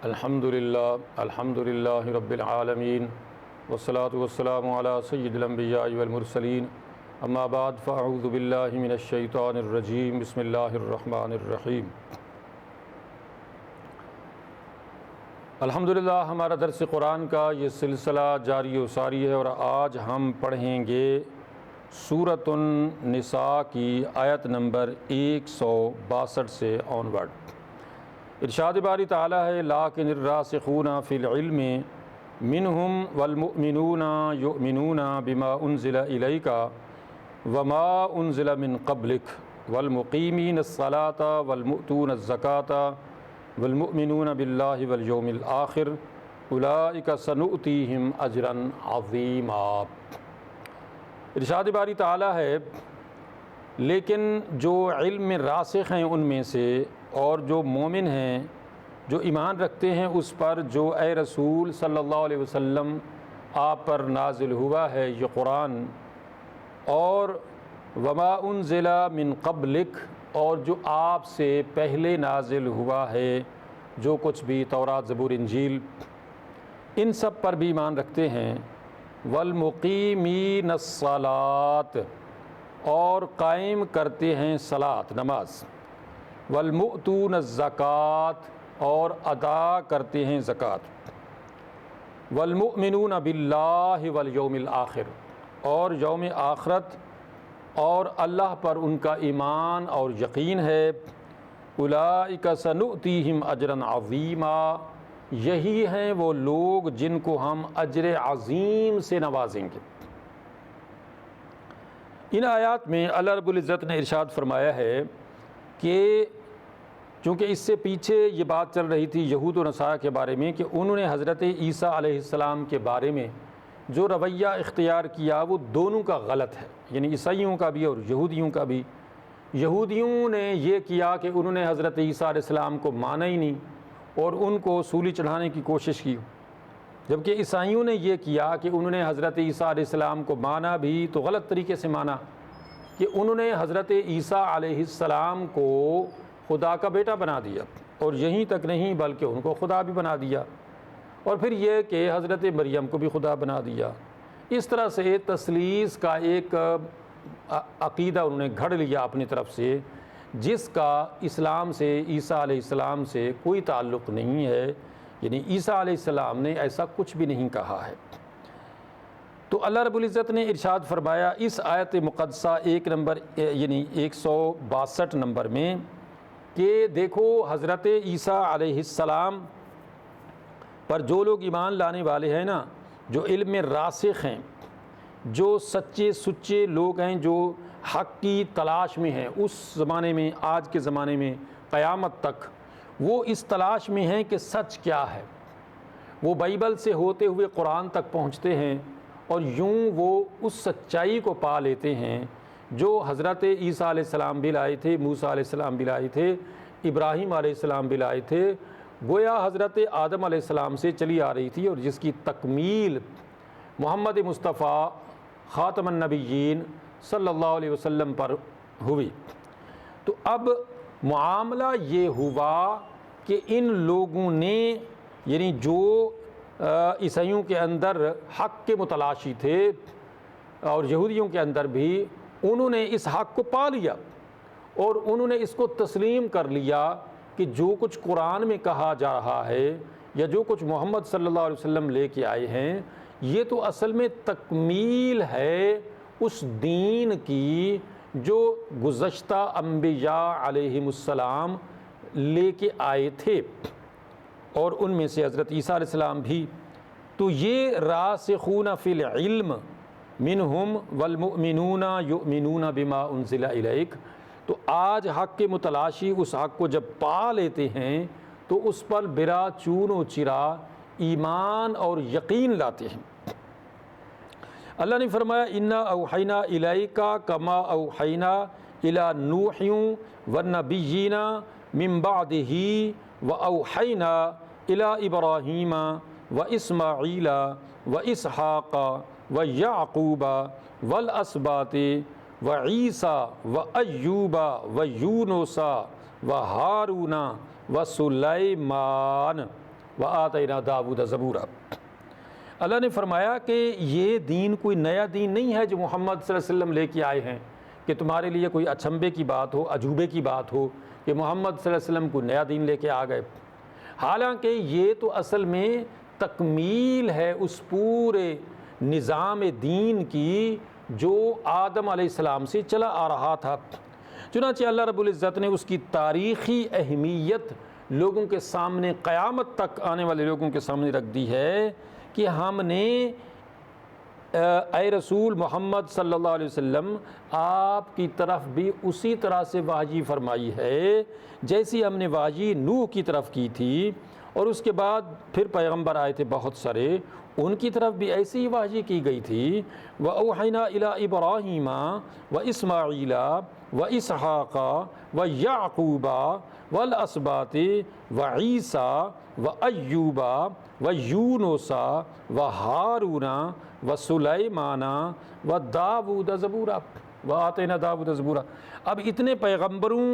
الحمدللہ رب العالمین والصلاة والسلام علی سید الانبیاء والمرسلین اما بعد فاعوذ باللہ من الشیطان الرجیم بسم اللہ الرحمن الرحیم۔ الحمدللہ ہمارا درس قرآن کا یہ سلسلہ جاری و ساری ہے، اور آج ہم پڑھیں گے سورۃ النساء کی آیت نمبر 162 سے آنورڈ۔ ارشاد باری تعالیٰ ہے لیکن الراسخون فی العلم منہم والمؤمنون یؤمنون بما انزل الیک وما انزل من قبلک والمقیمین الصلاة والمؤتون الزکاة والمؤمنون باللہ والیوم الآخر اولئک سنؤتیہم اجرا عظیما۔ ارشاد باری تعالیٰ ہے لیکن جو علم میں راسخ ہیں ان میں سے، اور جو مومن ہیں، جو ایمان رکھتے ہیں اس پر جو اے رسول صلی اللہ علیہ وسلم آپ پر نازل ہوا ہے یہ قرآن، اور وما انزل من قبلک، اور جو آپ سے پہلے نازل ہوا ہے جو کچھ بھی تورات زبور انجیل، ان سب پر بھی ایمان رکھتے ہیں۔ والمقیمین الصلاۃ، اور قائم کرتے ہیں صلاۃ نماز۔ والمؤتون الزکاۃ، اور ادا کرتے ہیں زکوٰۃ۔ والمؤمنون باللہ والیوم الآخر، اور یوم آخرت اور اللہ پر ان کا ایمان اور یقین ہے۔ اولئک سنؤتیہم اجرا عظیما، یہی ہیں وہ لوگ جن کو ہم اجر عظیم سے نوازیں گے۔ ان آیات میں اللہ رب العزت نے ارشاد فرمایا ہے کہ چونکہ اس سے پیچھے یہ بات چل رہی تھی یہود و نصارہ کے بارے میں کہ انہوں نے حضرت عیسیٰ علیہ السلام کے بارے میں جو رویہ اختیار کیا وہ دونوں کا غلط ہے، یعنی عیسائیوں کا بھی اور یہودیوں کا بھی۔ یہودیوں نے یہ کیا کہ انہوں نے حضرت عیسیٰ علیہ السلام کو مانا ہی نہیں اور ان کو سولی چڑھانے کی کوشش کی، جبکہ عیسائیوں نے یہ کیا کہ انہوں نے حضرت عیسیٰ علیہ السلام کو مانا بھی تو غلط طریقے سے مانا، کہ انہوں نے حضرت عیسیٰ علیہ السلام کو خدا کا بیٹا بنا دیا، اور یہیں تک نہیں بلکہ ان کو خدا بھی بنا دیا، اور پھر یہ کہ حضرت مریم کو بھی خدا بنا دیا۔ اس طرح سے تثلیث کا ایک عقیدہ انہوں نے گھڑ لیا اپنی طرف سے، جس کا اسلام سے، عیسیٰ علیہ السلام سے کوئی تعلق نہیں ہے، یعنی عیسیٰ علیہ السلام نے ایسا کچھ بھی نہیں کہا ہے۔ تو اللہ رب العزت نے ارشاد فرمایا اس آیت مقدسہ 162 نمبر میں کہ دیکھو حضرت عیسیٰ علیہ السلام پر جو لوگ ایمان لانے والے ہیں نا، جو علم میں راسخ ہیں، جو سچے سچے لوگ ہیں، جو حق کی تلاش میں ہیں اس زمانے میں، آج کے زمانے میں، قیامت تک وہ اس تلاش میں ہیں کہ سچ کیا ہے، وہ بائبل سے ہوتے ہوئے قرآن تک پہنچتے ہیں اور یوں وہ اس سچائی کو پا لیتے ہیں جو حضرت عیسیٰ علیہ السلام بھی لائے تھے، موسیٰ علیہ السلام بھی لائے تھے، ابراہیم علیہ السلام بھی لائے تھے، گویا حضرت آدم علیہ السلام سے چلی آ رہی تھی، اور جس کی تکمیل محمد مصطفیٰ خاتم النبیین صلی اللہ علیہ وسلم پر ہوئی۔ تو اب معاملہ یہ ہوا کہ ان لوگوں نے، یعنی جو عیسائیوں کے اندر حق کے متلاشی تھے اور یہودیوں کے اندر بھی، انہوں نے اس حق کو پا لیا اور انہوں نے اس کو تسلیم کر لیا کہ جو کچھ قرآن میں کہا جا رہا ہے یا جو کچھ محمد صلی اللہ علیہ وسلم لے کے آئے ہیں یہ تو اصل میں تکمیل ہے اس دین کی جو گزشتہ انبیاء علیہم السلام لے کے آئے تھے، اور ان میں سے حضرت عیسیٰ علیہ السلام بھی۔ تو یہ راسخون فی العلم منہم والمؤمنون یؤمنون بما انزل الیک، تو آج حق کے متلاشی اس حق کو جب پا لیتے ہیں تو اس پر بلا چون و چرا ایمان اور یقین لاتے ہیں۔ اللہ نے فرمایا انا اوحینا الیک کما اوحینا الی نوح والنبیین من بعدہ واوحینا الی ابراہیم واسماعیل واسحاق ویعقوب والاسباط وعیسیٰ وایوب ویونس وہارون وسلیمان وآتینا داؤد زبورا۔ اللہ نے فرمایا کہ یہ دین کوئی نیا دین نہیں ہے جو محمد صلی اللہ علیہ وسلم لے کے آئے ہیں، کہ تمہارے لیے کوئی اچنبے کی بات ہو، عجوبے کی بات ہو کہ محمد صلی اللہ علیہ وسلم کوئی نیا دین لے کے آ گئے۔ حالانکہ یہ تو اصل میں تکمیل ہے اس پورے نظام دین کی جو آدم علیہ السلام سے چلا آ رہا تھا۔ چنانچہ اللہ رب العزت نے اس کی تاریخی اہمیت لوگوں کے سامنے، قیامت تک آنے والے لوگوں کے سامنے رکھ دی ہے کہ ہم نے اے رسول محمد صلی اللہ علیہ وسلم آپ کی طرف بھی اسی طرح سے وحی فرمائی ہے جیسی ہم نے وحی نوح کی طرف کی تھی، اور اس کے بعد پھر پیغمبر آئے تھے بہت سارے، ان کی طرف بھی ایسی ہی وحی کی گئی تھی۔ وَأَوْحَيْنَا إِلَىٰ إِبْرَاهِيمَ وَإِسْمَاعِيلَ وَإِسْحَاقَ وَيَعْقُوبَ وَالْأَسْبَاطِ وَعِيسَىٰ وَأَيُّوبَ وَيُونُسَ وَهَارُونَ وَسُلَيْمَانَ وَدَاوُودَ زَبُورًا وَآتَيْنَا دَاوُودَ زَبُورًا۔ اب اتنے پیغمبروں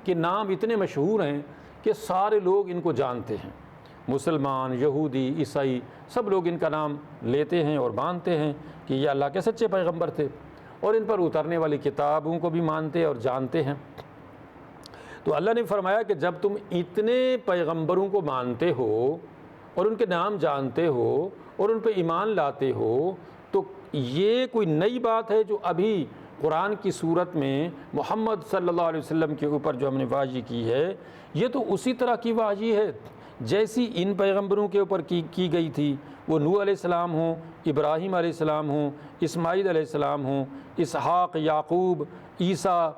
کے نام اتنے مشہور ہیں کہ سارے لوگ ان کو جانتے ہیں، مسلمان، یہودی، عیسائی، سب لوگ ان کا نام لیتے ہیں اور مانتے ہیں کہ یہ اللہ کے سچے پیغمبر تھے، اور ان پر اترنے والی کتابوں کو بھی مانتے اور جانتے ہیں۔ تو اللہ نے فرمایا کہ جب تم اتنے پیغمبروں کو مانتے ہو اور ان کے نام جانتے ہو اور ان پہ ایمان لاتے ہو، تو یہ کوئی نئی بات ہے جو ابھی قرآن کی صورت میں محمد صلی اللہ علیہ وسلم کے اوپر جو ہم نے وحی کی ہے، یہ تو اسی طرح کی وحی ہے جیسی ان پیغمبروں کے اوپر کی گئی تھی، وہ نوح علیہ السلام ہوں، ابراہیم علیہ السلام ہوں، اسماعیل علیہ السلام ہوں، اسحاق، یعقوب، عیسیٰ،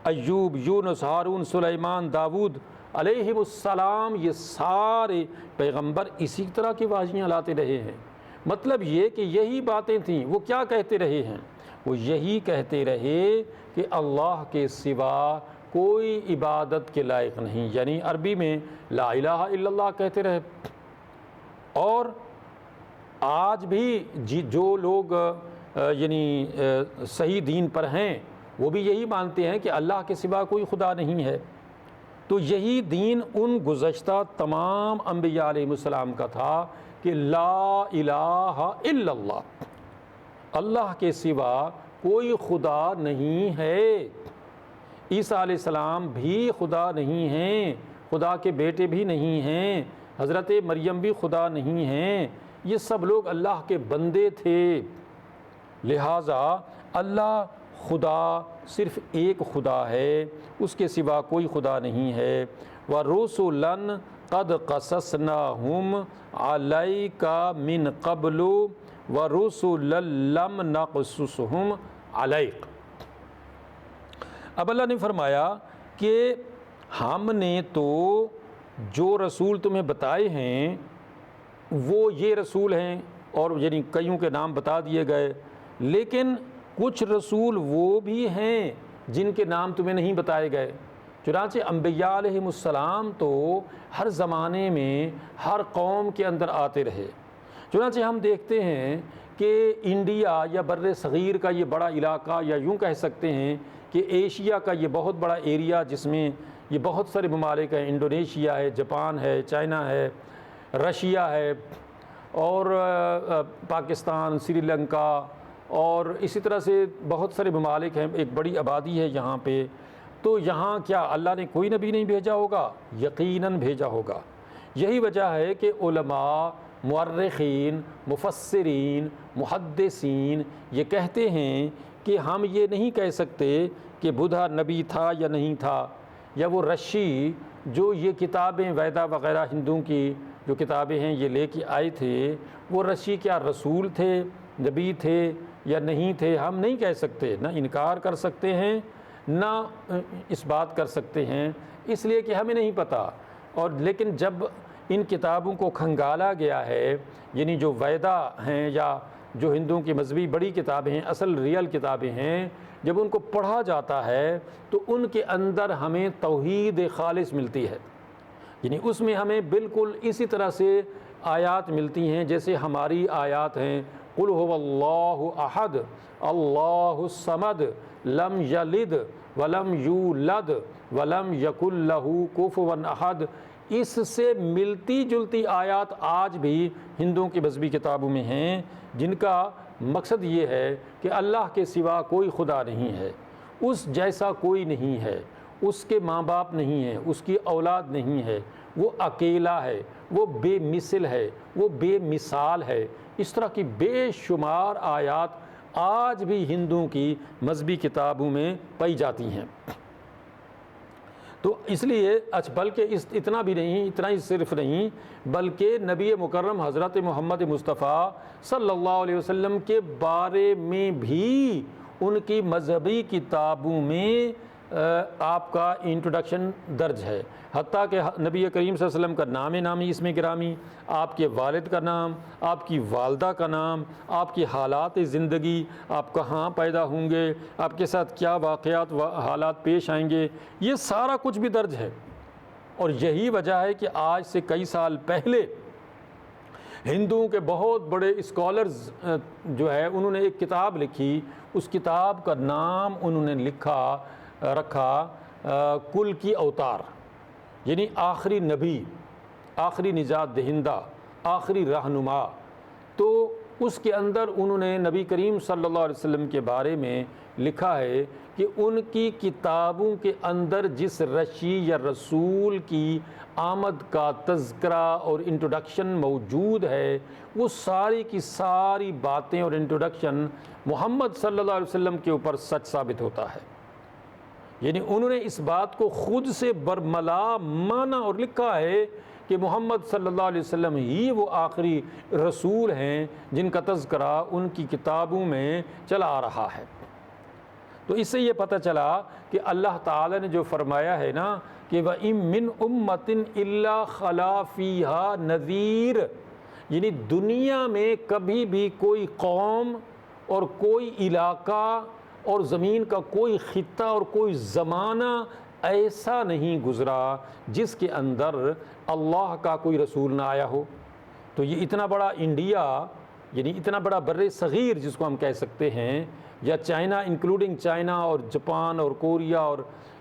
ایوب، یونس، ہارون، سلیمان، داود علیہ السلام، یہ سارے پیغمبر اسی طرح کی وحیاں لاتے رہے ہیں۔ مطلب یہ کہ یہی باتیں تھیں۔ وہ کیا کہتے رہے ہیں؟ وہ یہی کہتے رہے کہ اللہ کے سوا کوئی عبادت کے لائق نہیں، یعنی عربی میں لا الہ الا اللہ کہتے رہے۔ اور آج بھی جو لوگ یعنی صحیح دین پر ہیں وہ بھی یہی مانتے ہیں کہ اللہ کے سوا کوئی خدا نہیں ہے۔ تو یہی دین ان گزشتہ تمام انبیاء علیہ السلام کا تھا کہ لا الہ الا اللہ، اللہ کے سوا کوئی خدا نہیں ہے۔ عیسیٰ علیہ السلام بھی خدا نہیں ہیں، خدا کے بیٹے بھی نہیں ہیں، حضرت مریم بھی خدا نہیں ہیں، یہ سب لوگ اللہ کے بندے تھے۔ لہٰذا اللہ خدا صرف ایک خدا ہے، اس کے سوا کوئی خدا نہیں ہے۔ وَرُسُلًا قَدْ قَصَصْنَاهُمْ عَلَيْكَ مِنْ قَبْلُ وَرُسُلًا لَمْ نَقْصُصْهُمْ عَلَيْكَ۔ اب اللہ نے فرمایا کہ ہم نے تو جو رسول تمہیں بتائے ہیں وہ یہ رسول ہیں، اور یعنی کئیوں کے نام بتا دیے گئے، لیکن کچھ رسول وہ بھی ہیں جن کے نام تمہیں نہیں بتائے گئے۔ چنانچہ انبیاء علیہ السلام تو ہر زمانے میں ہر قوم کے اندر آتے رہے۔ چنانچہ ہم دیکھتے ہیں کہ انڈیا یا بر صغیر کا یہ بڑا علاقہ، یا یوں کہہ سکتے ہیں کہ ایشیا کا یہ بہت بڑا ایریا جس میں یہ بہت سارے ممالک ہیں، انڈونیشیا ہے، جاپان ہے، چائنا ہے، رشیا ہے، اور پاکستان، سری لنکا، اور اسی طرح سے بہت سارے ممالک ہیں، ایک بڑی آبادی ہے یہاں پہ۔ تو یہاں کیا اللہ نے کوئی نبی نہیں بھیجا ہوگا؟ یقیناً بھیجا ہوگا۔ یہی وجہ ہے کہ علماء، مورخین، مفسرین، محدثین یہ کہتے ہیں کہ ہم یہ نہیں کہہ سکتے کہ بدھا نبی تھا یا نہیں تھا، یا وہ رشی جو یہ کتابیں ویدا وغیرہ ہندوؤں کی جو کتابیں ہیں یہ لے کے آئے تھے، وہ رشی کیا رسول تھے، نبی تھے یا نہیں تھے؟ ہم نہیں کہہ سکتے، نہ انکار کر سکتے ہیں نہ اس بات کر سکتے ہیں، اس لیے کہ ہمیں نہیں پتہ۔ اور لیکن جب ان کتابوں کو کھنگالا گیا ہے، یعنی جو ویدا ہیں یا جو ہندوؤں کی مذہبی بڑی کتابیں ہیں، اصل ریئل کتابیں ہیں، جب ان کو پڑھا جاتا ہے تو ان کے اندر ہمیں توحید خالص ملتی ہے، یعنی اس میں ہمیں بالکل اسی طرح سے آیات ملتی ہیں جیسے ہماری آیات ہیں، قُلْ هُوَ اللَّهُ أَحَدٌ اللَّهُ الصَّمَدُ لَمْ يَلِدْ وَلَمْ يُولَدْ وَلَمْ يَكُنْ لَهُ كُفُوًا أَحَدٌ۔ اس سے ملتی جلتی آیات آج بھی ہندوؤں کی مذہبی کتابوں میں ہیں، جن کا مقصد یہ ہے کہ اللہ کے سوا کوئی خدا نہیں ہے، اس جیسا کوئی نہیں ہے، اس کے ماں باپ نہیں ہیں، اس کی اولاد نہیں ہے، وہ اکیلا ہے، وہ بے مثل ہے، وہ بے مثال ہے۔ اس طرح کی بے شمار آیات آج بھی ہندوؤں کی مذہبی کتابوں میں پائی جاتی ہیں۔ تو اس لیے بلکہ اتنا بھی نہیں، اتنا ہی صرف نہیں، بلکہ نبی مکرم حضرت محمد مصطفیٰ صلی اللہ علیہ وسلم کے بارے میں بھی ان کی مذہبی کتابوں میں آپ کا انٹروڈکشن درج ہے، حتیٰ کہ نبی کریم صلی اللہ علیہ وسلم کا نام نامی، اسم گرامی، آپ کے والد کا نام، آپ کی والدہ کا نام، آپ کی حالات زندگی، آپ کہاں پیدا ہوں گے، آپ کے ساتھ کیا واقعات حالات پیش آئیں گے، یہ سارا کچھ بھی درج ہے۔ اور یہی وجہ ہے کہ آج سے کئی سال پہلے ہندوؤں کے بہت بڑے اسکالرز جو ہے انہوں نے ایک کتاب لکھی، اس کتاب کا نام انہوں نے رکھا کل کی اوتار، یعنی آخری نبی، آخری نجات دہندہ، آخری رہنما۔ تو اس کے اندر انہوں نے نبی کریم صلی اللہ علیہ وسلم کے بارے میں لکھا ہے کہ ان کی کتابوں کے اندر جس رشی یا رسول کی آمد کا تذکرہ اور انٹروڈکشن موجود ہے، وہ ساری کی ساری باتیں اور انٹروڈکشن محمد صلی اللہ علیہ وسلم کے اوپر سچ ثابت ہوتا ہے۔ یعنی انہوں نے اس بات کو خود سے برملا مانا اور لکھا ہے کہ محمد صلی اللہ علیہ وسلم ہی وہ آخری رسول ہیں جن کا تذکرہ ان کی کتابوں میں چلا آ رہا ہے۔ تو اس سے یہ پتہ چلا کہ اللہ تعالیٰ نے جو فرمایا ہے نا کہ وَإِن مِّنْ أُمَّةٍ إِلَّا خَلَا فِيهَا نَذِيرٌ، یعنی دنیا میں کبھی بھی کوئی قوم اور کوئی علاقہ اور زمین کا کوئی خطہ اور کوئی زمانہ ایسا نہیں گزرا جس کے اندر اللہ کا کوئی رسول نہ آیا ہو۔ تو یہ اتنا بڑا انڈیا، یعنی اتنا بڑا بر صغیر جس کو ہم کہہ سکتے ہیں، یا چائنا انکلوڈنگ چائنا اور جاپان اور کوریا اور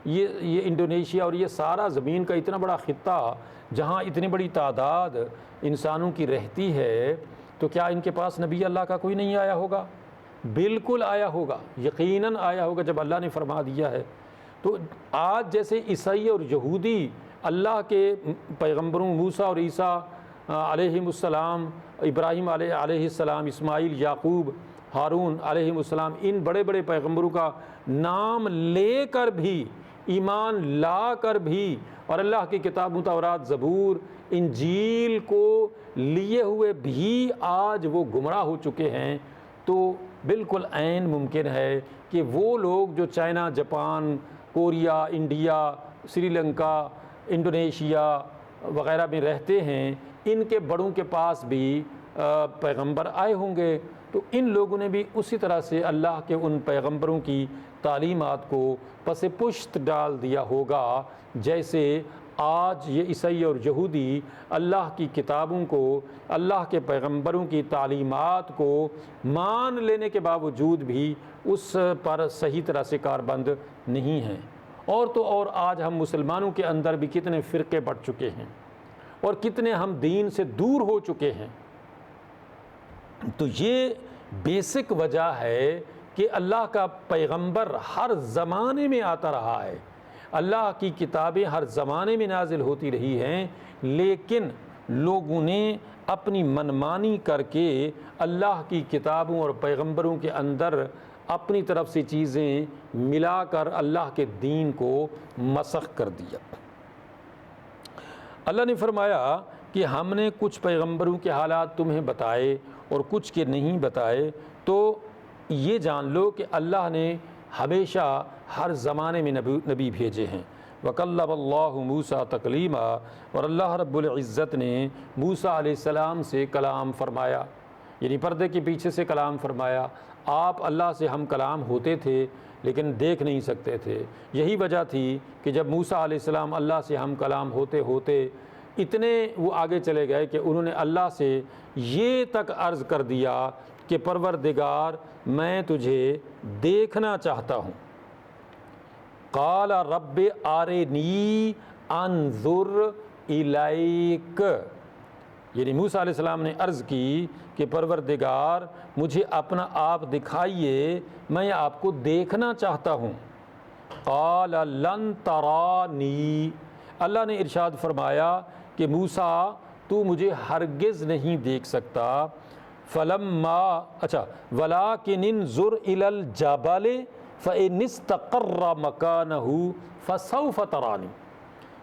یہ انڈونیشیا اور یہ سارا زمین کا اتنا بڑا خطہ جہاں اتنی بڑی تعداد انسانوں کی رہتی ہے، تو کیا ان کے پاس نبی اللہ کا کوئی نہیں آیا ہوگا؟ بالکل آیا ہوگا، یقیناً آیا ہوگا جب اللہ نے فرما دیا ہے۔ تو آج جیسے عیسائی اور یہودی اللہ کے پیغمبروں موسیٰ اور عیسیٰ علیہم السلام، ابراہیم علیہ السلام، اسماعیل، یعقوب، ہارون علیہم السلام، ان بڑے بڑے پیغمبروں کا نام لے کر بھی، ایمان لا کر بھی، اور اللہ کی کتابوں تورات، زبور، انجیل کو لیے ہوئے بھی آج وہ گمراہ ہو چکے ہیں، تو بالکل عین ممکن ہے کہ وہ لوگ جو China, Japan, Korea, India, Sri Lanka, Indonesia وغیرہ میں رہتے ہیں، ان کے بڑوں کے پاس بھی پیغمبر آئے ہوں گے، تو ان لوگوں نے بھی اسی طرح سے اللہ کے ان پیغمبروں کی تعلیمات کو پس پشت ڈال دیا ہوگا، جیسے آج یہ عیسائی اور یہودی اللہ کی کتابوں کو، اللہ کے پیغمبروں کی تعلیمات کو مان لینے کے باوجود بھی اس پر صحیح طرح سے کاربند نہیں ہیں۔ اور تو اور آج ہم مسلمانوں کے اندر بھی کتنے فرقے بڑھ چکے ہیں اور کتنے ہم دین سے دور ہو چکے ہیں۔ تو یہ بیسک وجہ ہے کہ اللہ کا پیغمبر ہر زمانے میں آتا رہا ہے، اللہ کی کتابیں ہر زمانے میں نازل ہوتی رہی ہیں، لیکن لوگوں نے اپنی منمانی کر کے اللہ کی کتابوں اور پیغمبروں کے اندر اپنی طرف سے چیزیں ملا کر اللہ کے دین کو مسخ کر دیا۔ اللہ نے فرمایا کہ ہم نے کچھ پیغمبروں کے حالات تمہیں بتائے اور کچھ کے نہیں بتائے، تو یہ جان لو کہ اللہ نے ہمیشہ ہر زمانے میں نبی بھیجے ہیں۔ وَكَلَّمَ اللَّهُ مُوسَىٰ تَكْلِيمًا، اور اللہ رب العزت نے موسیٰ علیہ السلام سے کلام فرمایا، یعنی پردے کے پیچھے سے کلام فرمایا۔ آپ اللہ سے ہم کلام ہوتے تھے لیکن دیکھ نہیں سکتے تھے، یہی وجہ تھی کہ جب موسیٰ علیہ السلام اللہ سے ہم کلام ہوتے ہوتے اتنے وہ آگے چلے گئے کہ انہوں نے اللہ سے یہ تک عرض کر دیا کہ پروردگار میں تجھے دیکھنا چاہتا ہوں۔ قال رب آرنی انظر الیک، یعنی موسیٰ علیہ السلام نے عرض کی کہ پروردگار مجھے اپنا آپ دکھائیے، میں آپ کو دیکھنا چاہتا ہوں۔ قال لن ترانی، اللہ نے ارشاد فرمایا کہ موسیٰ تو مجھے ہرگز نہیں دیکھ سکتا۔ فلما ولکن انظر الی الجبل فإن استقر مکانہ فسوف ترانی،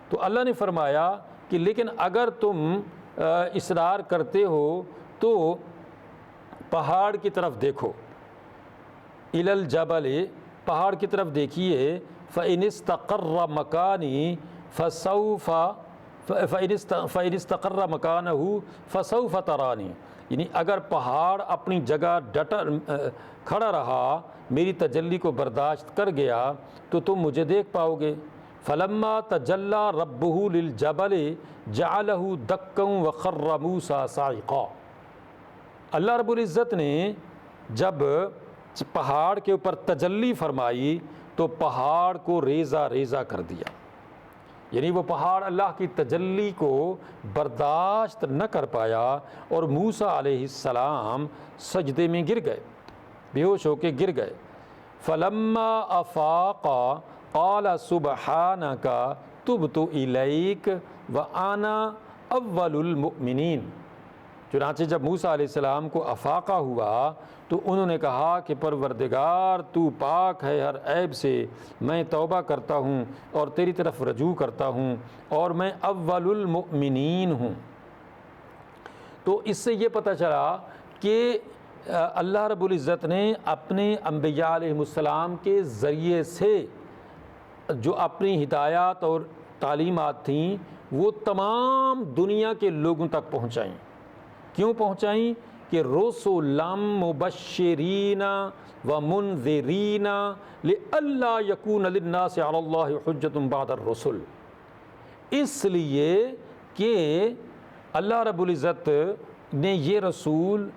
تو اللہ نے فرمایا کہ لیکن اگر تم اصرار کرتے ہو تو پہاڑ کی طرف دیکھو، الی الجبل، پہاڑ کی طرف دیکھیے، فإن استقر مکانی فإن استقر مکانہ فسوف ترانی، یعنی اگر پہاڑ اپنی جگہ کھڑا رہا، میری تجلی کو برداشت کر گیا تو تم مجھے دیکھ پاؤ گے۔ فلما تجلی ربہ للجبل جعلہ دکا وخر موسیٰ صاعقا، اللہ رب العزت نے جب پہاڑ کے اوپر تجلی فرمائی تو پہاڑ کو ریزہ ریزہ کر دیا، یعنی وہ پہاڑ اللہ کی تجلی کو برداشت نہ کر پایا اور موسیٰ علیہ السلام سجدے میں گر گئے، بے ہوش ہو کے گر گئے۔ فلما افاق قال سبحانک تبت الیک وانا اول المؤمنین، چنانچہ جب موسیٰ علیہ السلام کو افاقہ ہوا تو انہوں نے کہا کہ پروردگار تو پاک ہے ہر عیب سے، میں توبہ کرتا ہوں اور تیری طرف رجوع کرتا ہوں اور میں اول المؤمنین ہوں۔ تو اس سے یہ پتہ چلا کہ اللہ رب العزت نے اپنے انبیاء علیہ السلام کے ذریعے سے جو اپنی ہدایات اور تعلیمات تھیں وہ تمام دنیا کے لوگوں تک پہنچائیں۔ کیوں پہنچائیں؟ کہ رسلا مبشرین ومنذرین لئلا یکون للناس علی اللہ حجۃ بعد الرسل، اس لیے کہ اللہ رب العزت نے یہ رسول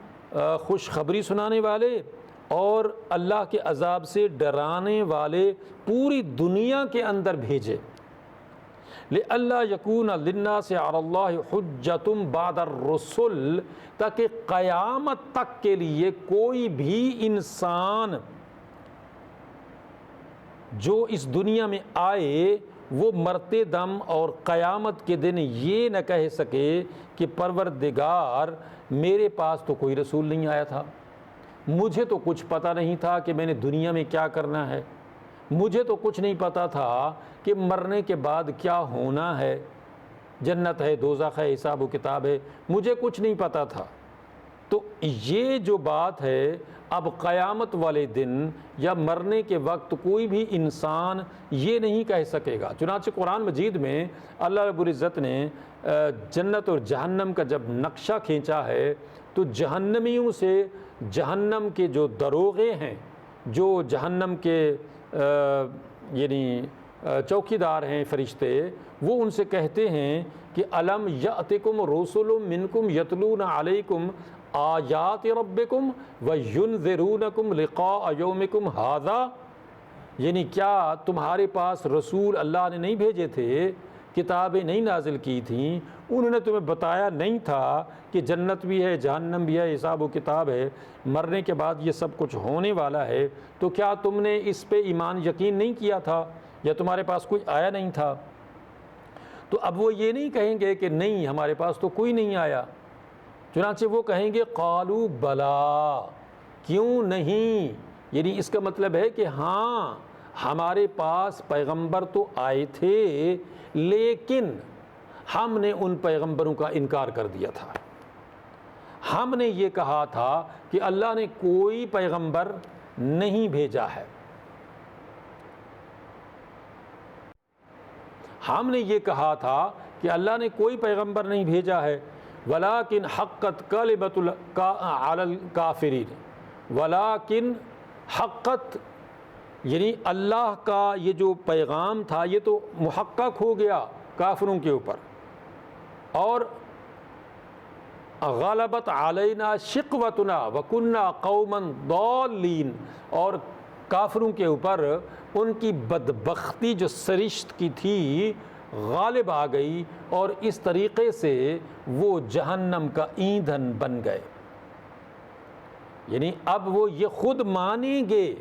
خوشخبری سنانے والے اور اللہ کے عذاب سے ڈرانے والے پوری دنیا کے اندر بھیجے، لئلا یکون للناس علی اللہ حجۃ بعد الرسل، تاکہ قیامت تک کے لیے کوئی بھی انسان جو اس دنیا میں آئے وہ مرتے دم اور قیامت کے دن یہ نہ کہہ سکے کہ پروردگار میرے پاس تو کوئی رسول نہیں آیا تھا، مجھے تو کچھ پتہ نہیں تھا کہ میں نے دنیا میں کیا کرنا ہے، مجھے تو کچھ نہیں پتہ تھا کہ مرنے کے بعد کیا ہونا ہے، جنت ہے دوزخ ہے حساب و کتاب ہے، مجھے کچھ نہیں پتہ تھا۔ تو یہ جو بات ہے اب قیامت والے دن یا مرنے کے وقت کوئی بھی انسان یہ نہیں کہہ سکے گا۔ چنانچہ قرآن مجید میں اللہ رب العزت نے جنت اور جہنم کا جب نقشہ کھینچا ہے تو جہنمیوں سے جہنم کے جو دروغے ہیں، جو جہنم کے یعنی چوکیدار ہیں فرشتے، وہ ان سے کہتے ہیں کہ الم یأتکم رسل منکم یتلون علیکم آیات ربکم وینذرونکم لقاء یومکم ھذا، یعنی کیا تمہارے پاس رسول اللہ نے نہیں بھیجے تھے، کتابیں نہیں نازل کی تھیں، انہوں نے تمہیں بتایا نہیں تھا کہ جنت بھی ہے جہنم بھی ہے حساب و کتاب ہے، مرنے کے بعد یہ سب کچھ ہونے والا ہے، تو کیا تم نے اس پہ ایمان یقین نہیں کیا تھا یا تمہارے پاس کوئی آیا نہیں تھا؟ تو اب وہ یہ نہیں کہیں گے کہ نہیں ہمارے پاس تو کوئی نہیں آیا، چنانچہ وہ کہیں گے قالوا بلا، کیوں نہیں، یعنی اس کا مطلب ہے کہ ہاں ہمارے پاس پیغمبر تو آئے تھے لیکن ہم نے ان پیغمبروں کا انکار کر دیا تھا، ہم نے یہ کہا تھا کہ اللہ نے کوئی پیغمبر نہیں بھیجا ہے، ہم نے یہ کہا تھا کہ اللہ نے کوئی پیغمبر نہیں بھیجا ہے، ولیکن حقت کلمۃ علی الکافرین، ولیکن حقت یعنی اللہ کا یہ جو پیغام تھا یہ تو محقق ہو گیا کافروں کے اوپر، اور غلبت علینا شقوتنا وکنا قوما ضالین، اور کافروں کے اوپر ان کی بدبختی جو سرشت کی تھی غالب آ گئی اور اس طریقے سے وہ جہنم کا ایندھن بن گئے۔ یعنی اب وہ یہ خود مانیں گے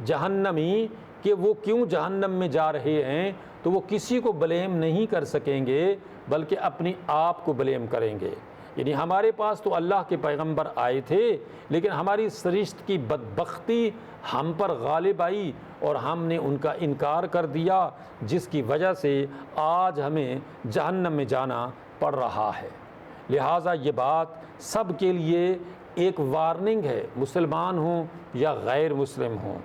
جہنمی کہ وہ کیوں جہنم میں جا رہے ہیں، تو وہ کسی کو بلیم نہیں کر سکیں گے بلکہ اپنی آپ کو بلیم کریں گے۔ یعنی ہمارے پاس تو اللہ کے پیغمبر آئے تھے، لیکن ہماری سرشت کی بدبختی ہم پر غالب آئی اور ہم نے ان کا انکار کر دیا، جس کی وجہ سے آج ہمیں جہنم میں جانا پڑ رہا ہے۔ لہٰذا یہ بات سب کے لیے ایک وارننگ ہے، مسلمان ہوں یا غیر مسلم ہوں،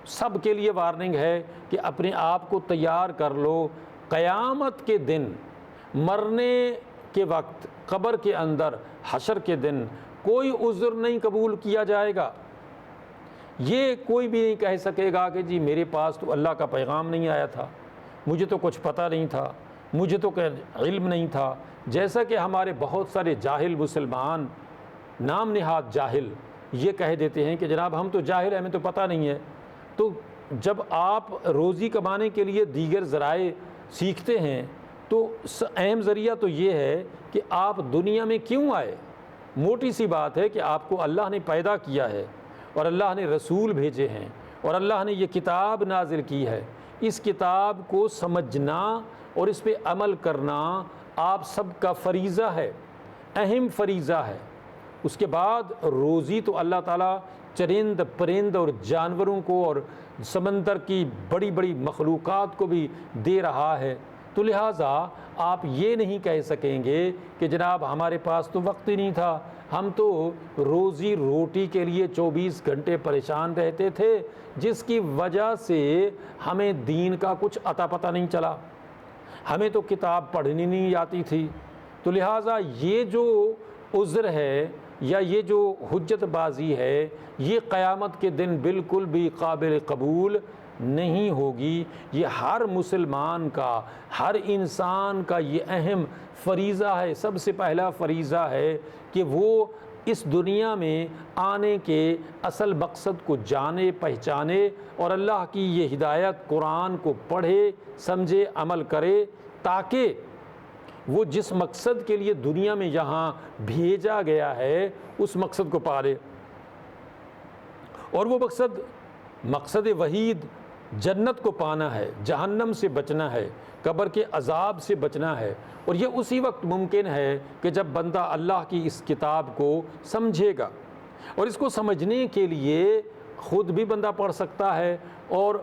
سب کے لیے وارننگ ہے کہ اپنے آپ کو تیار کر لو۔ قیامت کے دن، مرنے کے وقت، قبر کے اندر، حشر کے دن کوئی عذر نہیں قبول کیا جائے گا۔ یہ کوئی بھی نہیں کہہ سکے گا کہ جی میرے پاس تو اللہ کا پیغام نہیں آیا تھا، مجھے تو کچھ پتہ نہیں تھا، مجھے تو علم نہیں تھا۔ جیسا کہ ہمارے بہت سارے جاہل مسلمان، نام نہاد جاہل، یہ کہہ دیتے ہیں کہ جناب ہم تو جاہل ہیں، ہمیں تو پتہ نہیں ہے۔ تو جب آپ روزی کمانے کے لیے دیگر ذرائع سیکھتے ہیں تو اہم ذریعہ تو یہ ہے کہ آپ دنیا میں کیوں آئے۔ موٹی سی بات ہے کہ آپ کو اللہ نے پیدا کیا ہے اور اللہ نے رسول بھیجے ہیں اور اللہ نے یہ کتاب نازل کی ہے۔ اس کتاب کو سمجھنا اور اس پہ عمل کرنا آپ سب کا فریضہ ہے، اہم فریضہ ہے۔ اس کے بعد روزی تو اللہ تعالیٰ چرند پرند اور جانوروں کو اور سمندر کی بڑی بڑی مخلوقات کو بھی دے رہا ہے۔ تو لہٰذا آپ یہ نہیں کہہ سکیں گے کہ جناب ہمارے پاس تو وقت ہی نہیں تھا، ہم تو روزی روٹی کے لیے 24 گھنٹے پریشان رہتے تھے، جس کی وجہ سے ہمیں دین کا کچھ عطا پتہ نہیں چلا، ہمیں تو کتاب پڑھنی نہیں آتی تھی۔ تو لہٰذا یہ جو عذر ہے یا یہ جو حجت بازی ہے، یہ قیامت کے دن بالکل بھی قابل قبول نہیں ہوگی۔ یہ ہر مسلمان کا، ہر انسان کا یہ اہم فریضہ ہے، سب سے پہلا فریضہ ہے کہ وہ اس دنیا میں آنے کے اصل مقصد کو جانے، پہچانے اور اللہ کی یہ ہدایت قرآن کو پڑھے، سمجھے، عمل کرے، تاکہ وہ جس مقصد کے لیے دنیا میں یہاں بھیجا گیا ہے اس مقصد کو پالے۔ اور وہ مقصد وحید جنت کو پانا ہے، جہنم سے بچنا ہے، قبر کے عذاب سے بچنا ہے۔ اور یہ اسی وقت ممکن ہے کہ جب بندہ اللہ کی اس کتاب کو سمجھے گا، اور اس کو سمجھنے کے لیے خود بھی بندہ پڑھ سکتا ہے اور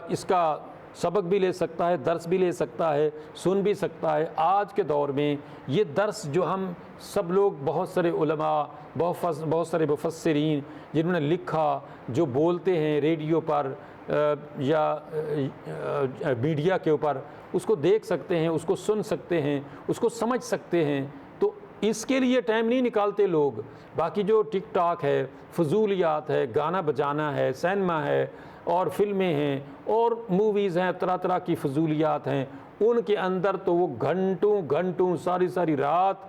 اس کا سبق بھی لے سکتا ہے، درس بھی لے سکتا ہے، سن بھی سکتا ہے۔ آج کے دور میں یہ درس جو ہم سب لوگ، بہت سارے علماء، بہت سارے مفسرین جنہوں نے لکھا، جو بولتے ہیں ریڈیو پر یا میڈیا کے اوپر، اس کو دیکھ سکتے ہیں، اس کو سن سکتے ہیں، اس کو سمجھ سکتے ہیں۔ تو اس کے لیے ٹائم نہیں نکالتے لوگ۔ باقی جو ٹک ٹاک ہے، فضولیات ہے، گانا بجانا ہے، سینما ہے اور فلمیں ہیں اور موویز ہیں، طرح طرح کی فضولیات ہیں، ان کے اندر تو وہ گھنٹوں ساری رات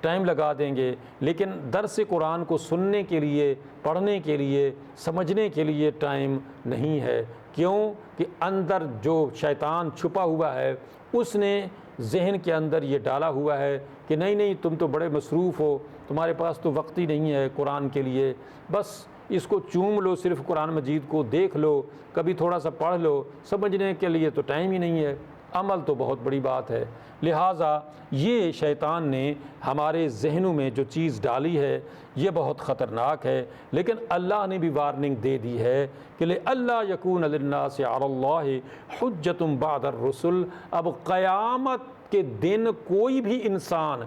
ٹائم لگا دیں گے، لیکن درس قرآن کو سننے کے لیے، پڑھنے کے لیے، سمجھنے کے لیے ٹائم نہیں ہے۔ کیوں کہ اندر جو شیطان چھپا ہوا ہے، اس نے ذہن کے اندر یہ ڈالا ہوا ہے کہ نہیں تم تو بڑے مصروف ہو، تمہارے پاس تو وقت ہی نہیں ہے قرآن کے لیے، بس اس کو چوم لو، صرف قرآن مجید کو دیکھ لو، کبھی تھوڑا سا پڑھ لو، سمجھنے کے لیے تو ٹائم ہی نہیں ہے۔ عمل تو بہت بڑی بات ہے۔ لہٰذا یہ شیطان نے ہمارے ذہنوں میں جو چیز ڈالی ہے یہ بہت خطرناک ہے، لیکن اللہ نے بھی وارننگ دے دی ہے کہ لِأَلَّا يَكُونَ لِلنَّاسِ عَلَى اللَّهِ حُجَّةٌ بَعْدَ الرُّسُلِ۔ اب قیامت کے دن کوئی بھی انسان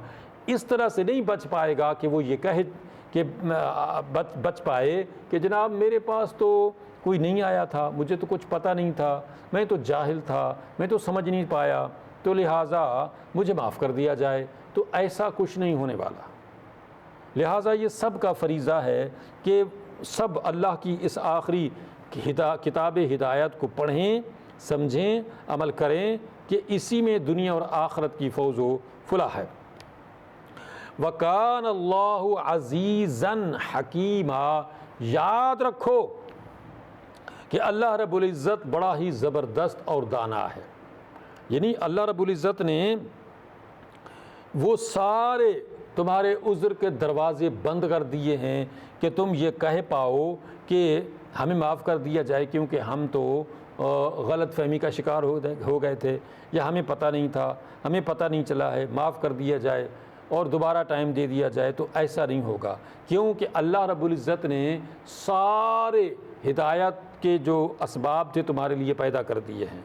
اس طرح سے نہیں بچ پائے گا کہ وہ یہ کہے کہ بچ پائے کہ جناب میرے پاس تو کوئی نہیں آیا تھا، مجھے تو کچھ پتہ نہیں تھا، میں تو جاہل تھا، میں تو سمجھ نہیں پایا، تو لہٰذا مجھے معاف کر دیا جائے۔ تو ایسا کچھ نہیں ہونے والا۔ لہٰذا یہ سب کا فریضہ ہے کہ سب اللہ کی اس آخری کتاب ہدایت کو پڑھیں، سمجھیں، عمل کریں کہ اسی میں دنیا اور آخرت کی فوز و فلاح ہے۔ وَكَانَ اللَّهُ عَزِيزًا حَكِيمًا۔ یاد رکھو کہ اللہ رب العزت بڑا ہی زبردست اور دانا ہے۔ یعنی اللہ رب العزت نے وہ سارے تمہارے عذر کے دروازے بند کر دیے ہیں کہ تم یہ کہہ پاؤ کہ ہمیں معاف کر دیا جائے کیونکہ ہم تو غلط فہمی کا شکار ہو گئے تھے، یا ہمیں پتہ نہیں تھا، ہمیں پتہ نہیں چلا ہے، معاف کر دیا جائے اور دوبارہ ٹائم دے دیا جائے۔ تو ایسا نہیں ہوگا، کیونکہ اللہ رب العزت نے سارے ہدایت کے جو اسباب تھے تمہارے لیے پیدا کر دیے ہیں۔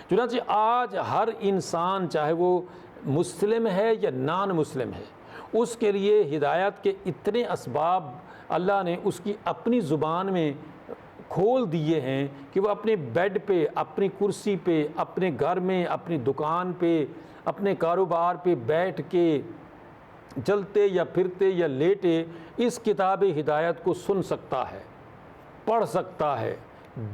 چنانچہ آج ہر انسان چاہے وہ مسلم ہے یا نان مسلم ہے، اس کے لیے ہدایت کے اتنے اسباب اللہ نے اس کی اپنی زبان میں کھول دیے ہیں کہ وہ اپنے بیڈ پہ، اپنی کرسی پہ، اپنے گھر میں، اپنی دکان پہ، اپنے کاروبار پہ بیٹھ کے، چلتے یا پھرتے یا لیٹے اس کتاب ہدایت کو سن سکتا ہے، پڑھ سکتا ہے،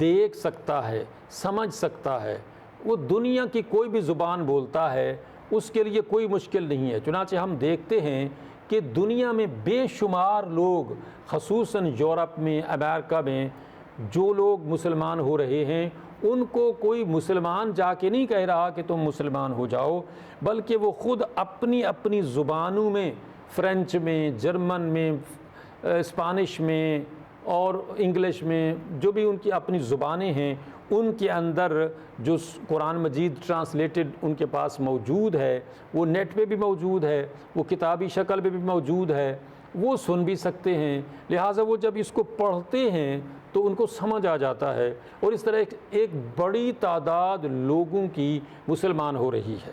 دیکھ سکتا ہے، سمجھ سکتا ہے۔ وہ دنیا کی کوئی بھی زبان بولتا ہے، اس کے لیے کوئی مشکل نہیں ہے۔ چنانچہ ہم دیکھتے ہیں کہ دنیا میں بے شمار لوگ، خصوصاً یورپ میں، امریکہ میں، جو لوگ مسلمان ہو رہے ہیں ان کو کوئی مسلمان جا کے نہیں کہہ رہا کہ تم مسلمان ہو جاؤ، بلکہ وہ خود اپنی اپنی زبانوں میں، فرینچ میں، جرمن میں، اسپانش میں اور انگلش میں، جو بھی ان کی اپنی زبانیں ہیں، ان کے اندر جو قرآن مجید ٹرانسلیٹڈ ان کے پاس موجود ہے، وہ نیٹ پہ بھی موجود ہے، وہ کتابی شکل پہ بھی موجود ہے، وہ سن بھی سکتے ہیں۔ لہٰذا وہ جب اس کو پڑھتے ہیں تو ان کو سمجھ آ جاتا ہے، اور اس طرح ایک بڑی تعداد لوگوں کی مسلمان ہو رہی ہے،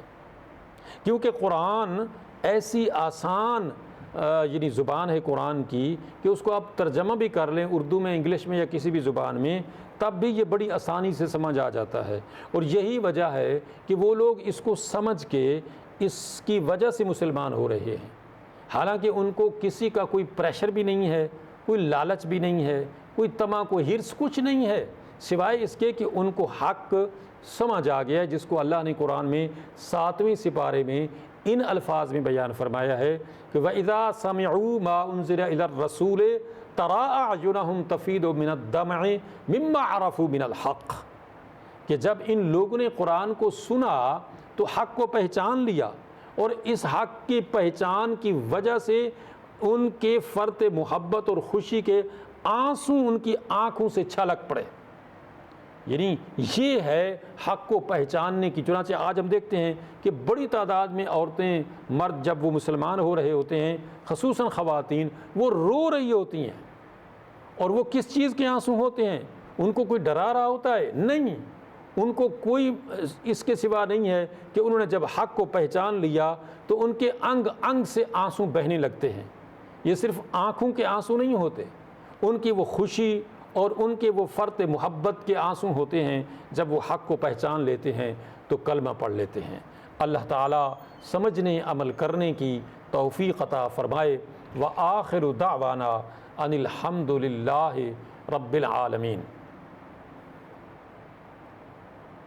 کیونکہ قرآن ایسی آسان یعنی زبان ہے قرآن کی کہ اس کو آپ ترجمہ بھی کر لیں اردو میں، انگلش میں یا کسی بھی زبان میں، تب بھی یہ بڑی آسانی سے سمجھ آ جاتا ہے۔ اور یہی وجہ ہے کہ وہ لوگ اس کو سمجھ کے اس کی وجہ سے مسلمان ہو رہے ہیں، حالانکہ ان کو کسی کا کوئی پریشر بھی نہیں ہے، کوئی لالچ بھی نہیں ہے، کوئی طمع، کوئی ہرس، کچھ نہیں ہے، سوائے اس کے کہ ان کو حق سمجھ آ گیا، جس کو اللہ نے قرآن میں 7ویں سپارے میں ان الفاظ میں بیان فرمایا ہے کہ وَإِذَا سَمِعُوا مَا أُنزِلَ إِلَى الرَّسُولِ تَرَىٰ أَعْيُنَهُمْ تَفِيضُ مِنَ الدَّمْعِ مِمَّا عَرَفُوا مِنَ الْحَقِّ، کہ جب ان لوگوں نے قرآن کو سنا تو حق کو پہچان لیا، اور اس حق کی پہچان کی وجہ سے ان کے فرط محبت اور خوشی کے آنسو ان کی آنکھوں سے چھلک پڑے۔ یعنی یہ ہے حق کو پہچاننے کی۔ چنانچہ آج ہم دیکھتے ہیں کہ بڑی تعداد میں عورتیں، مرد جب وہ مسلمان ہو رہے ہوتے ہیں، خصوصاً خواتین، وہ رو رہی ہوتی ہیں، اور وہ کس چیز کے آنسو ہوتے ہیں؟ ان کو کوئی ڈرا رہا ہوتا ہے؟ نہیں، ان کو کوئی اس کے سوا نہیں ہے کہ انہوں نے جب حق کو پہچان لیا تو ان کے انگ انگ سے آنسو بہنے لگتے ہیں۔ یہ صرف آنکھوں کے آنسو نہیں ہوتے، ان کی وہ خوشی اور ان کے وہ فرط محبت کے آنسو ہوتے ہیں جب وہ حق کو پہچان لیتے ہیں تو کلمہ پڑھ لیتے ہیں۔ اللہ تعالیٰ سمجھنے، عمل کرنے کی توفیق عطا فرمائے۔ وآخر دعوانا ان الحمد للہ رب العالمین۔